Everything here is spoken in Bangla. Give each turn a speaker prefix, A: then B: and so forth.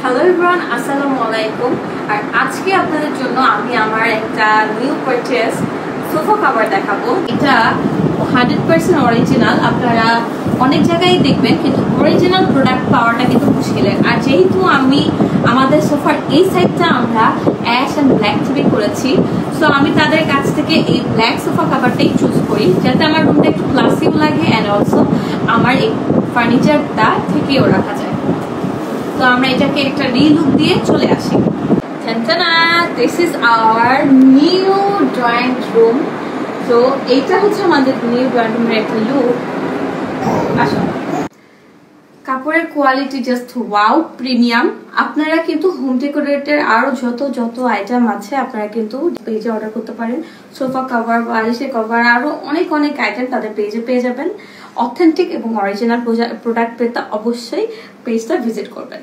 A: হ্যালো এভরিওয়ান, আসসালামু আলাইকুম। আর আজকে আপনাদের জন্য আমি আমার একটা নিউ পারচেজ সোফা কভার দেখাবো। এটা 100% অরিজিনাল। আপনারা অনেক জায়গায় দেখবেন, কিন্তু অরিজিনাল প্রোডাক্ট পাওয়াটা কিন্তু মুশকিলের। আর যেহেতু আমাদের সোফার এই সাইডটা আমরা অ্যাশ অ্যান্ড ব্ল্যাক থেকে করেছি, সো আমি তাদের কাছ থেকে এই ব্ল্যাক সোফা কভারটাই চুজ করি, যাতে আমার রুমটা একটু ক্লাসিও লাগে অ্যান্ড অলসো আমার এই ফার্নিচারটা থেকেও রাখা যায়। তো আমরা এটাকে একটা রিলুক দিয়ে চলে আসি। This is our new drawing room. তো এইটা হচ্ছে আমাদের নিউ ড্রয়িং রুমের একটা লুক। আসো, কাপড়ের কোয়ালিটি জাস্ট ওয়াও, প্রিমিয়াম। আপনারা কিন্তু হোম ডেকোরেটের আরো যত আইটেম আছে আপনারা কিন্তু পেজে অর্ডার করতে পারেন। সোফা কভার, বালিশের কভার, আরো অনেক আইটেম তাদের পেজে পেয়ে যাবেন। অথেন্টিক এবং অরিজিনাল প্রোডাক্ট পেতে অবশ্যই পেজটা ভিজিট করবেন।